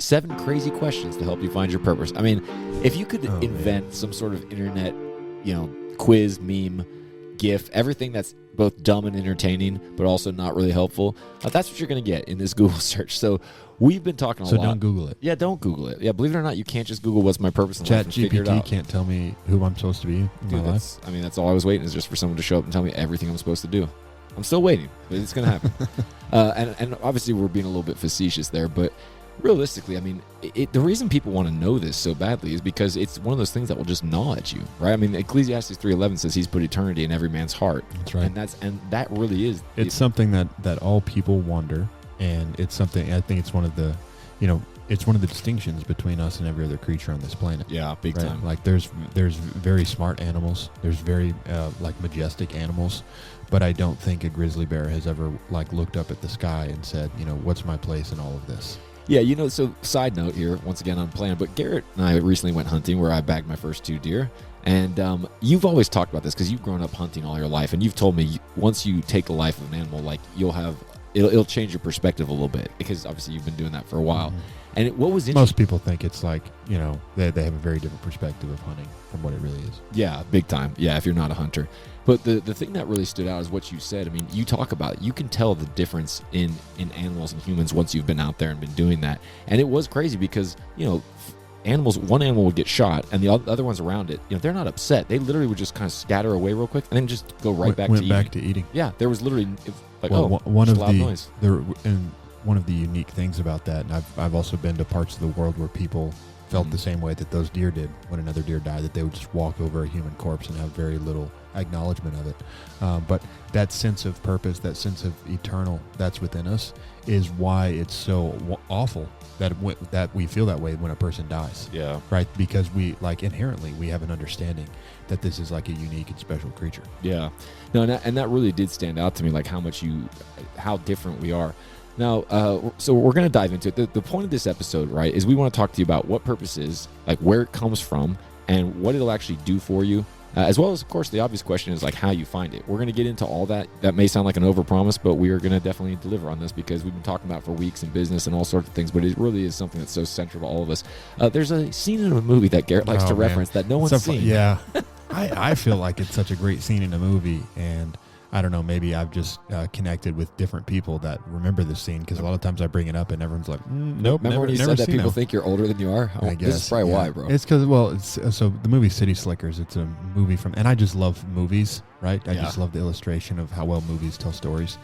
7 crazy questions to help you find your purpose. I mean, if you could invent some sort of internet, quiz, meme, GIF, everything that's both dumb and entertaining, but also not really helpful, that's what you're going to get in this Google search. So we've been talking a lot. So don't Google it. Yeah, don't Google it. Yeah, believe it or not, you can't just Google what's my purpose in life and figure it out. ChatGPT can't tell me who I'm supposed to be in my life. That's all I was waiting, is just for someone to show up and tell me everything I'm supposed to do. I'm still waiting, but it's going to happen. And obviously we're being a little bit facetious there, but realistically, I mean, the reason people want to know this so badly is because it's one of those things that will just gnaw at you, right? I mean, Ecclesiastes 3:11 says he's put eternity in every man's heart. That's right. And that really is. It's something that all people wonder, and it's something, I think it's one of the, it's one of the distinctions between us and every other creature on this planet. Yeah, big right? time. Like there's very smart animals. There's very majestic animals, but I don't think a grizzly bear has ever looked up at the sky and said, what's my place in all of this? Yeah, so side note here, once again unplanned, but Garrett and I recently went hunting where I bagged my first 2 deer. And you've always talked about this because you've grown up hunting all your life, and you've told me once you take the life of an animal, it'll change your perspective a little bit, because obviously you've been doing that for a while. Mm-hmm. And what was interesting, most people think it's they have a very different perspective of hunting from what it really is. Yeah, big time. Yeah, if you're not a hunter. But the thing that really stood out is what you said. I mean, you talk about, you can tell the difference in animals and humans once you've been out there and been doing that. And it was crazy because, one animal would get shot and the other ones around it, they're not upset. They literally would just kind of scatter away real quick and then just go back to eating. Yeah, there was literally one of loud noise. And one of the unique things about that, and I've also been to parts of the world where people felt the same way that those deer did when another deer died, that they would just walk over a human corpse and have very little acknowledgement of it. But that sense of purpose, that sense of eternal that's within us, is why it's so awful that we feel that way when a person dies. Yeah. Right? Because we, inherently, we have an understanding that this is a unique and special creature. Yeah. No, and that really did stand out to me, how different we are. Now, so we're going to dive into it. The point of this episode, right, is we want to talk to you about what purpose is, where it comes from, and what it'll actually do for you, as well as, of course, the obvious question is, how you find it. We're going to get into all that. That may sound like an overpromise, but we are going to definitely deliver on this, because we've been talking about it for weeks in business and all sorts of things, but it really is something that's so central to all of us. There's a scene in a movie that Garrett likes to reference that no one's seen. Yeah. I feel like it's such a great scene in a movie, and I don't know, maybe I've just connected with different people that remember this scene, because a lot of times I bring it up and everyone's like, nope. Remember when you said that people think you're older than you are? I guess. This is probably why, bro. It's because, so the movie City Slickers, it's a movie and I just love movies, right? I just love the illustration of how well movies tell stories.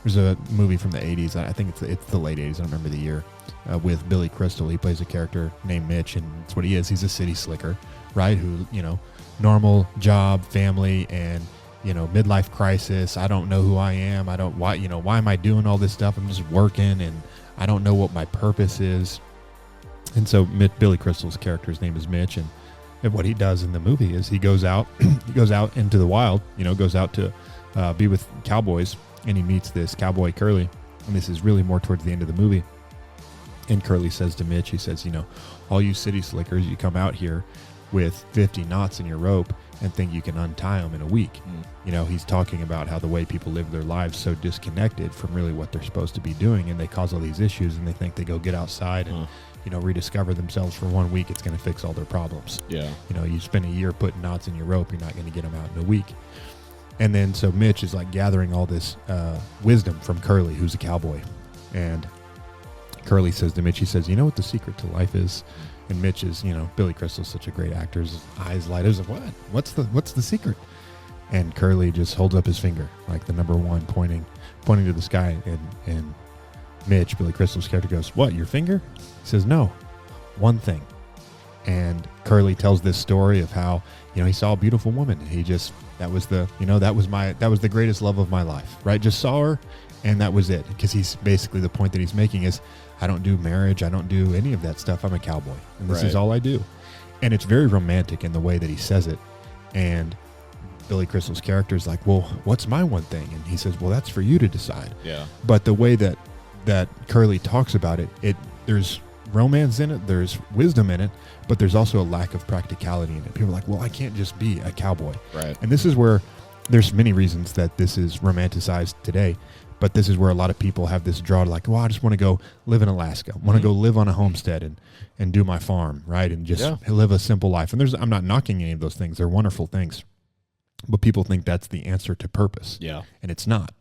There's a movie from the 80s, I think it's the late 80s, I don't remember the year, with Billy Crystal. He plays a character named Mitch, and that's what he is. He's a city slicker, right? Who, normal job, family, and midlife crisis. I don't know who I am. Why am I doing all this stuff? I'm just working and I don't know what my purpose is. And so Billy Crystal's character's name is Mitch, and what he does in the movie is he goes out into the wild, goes out to be with cowboys, and he meets this cowboy Curly. And this is really more towards the end of the movie. And Curly says to Mitch, he says, all you city slickers, you come out here with 50 knots in your rope and think you can untie them in a week. He's talking about how the way people live their lives so disconnected from really what they're supposed to be doing, and they cause all these issues, and they think they go get outside and rediscover themselves for 1 week, it's going to fix all their problems. Yeah. You spend a year putting knots in your rope, you're not going to get them out in a week. And then so Mitch is gathering all this wisdom from Curly, who's a cowboy. And Curly says to Mitch, he says, you know what the secret to life is? And Mitch is, Billy Crystal's such a great actor. His eyes light. He's like, what? What's the secret? And Curly just holds up his finger, the number 1, pointing to the sky. And Mitch, Billy Crystal's character, goes, what, your finger? He says, no, one thing. And Curly tells this story of how, he saw a beautiful woman. And he just, that was the greatest love of my life, right? Just saw her, and that was it. Because he's basically, the point that he's making is, I don't do marriage. I don't do any of that stuff. I'm a cowboy, and this is all I do. And it's very romantic in the way that he says it. And Billy Crystal's character is like, well, what's my one thing? And he says, well, that's for you to decide. Yeah. But the way that Curly talks about it, there's romance in it, there's wisdom in it, but there's also a lack of practicality in it. People are like, well, I can't just be a cowboy. Right. And this is where there's many reasons that this is romanticized today. But this is where a lot of people have this draw to like, well, I just want to go live in Alaska. I want to go live on a homestead and do my farm, right? And just live a simple life. And I'm not knocking any of those things. They're wonderful things. But people think that's the answer to purpose. Yeah. And it's not,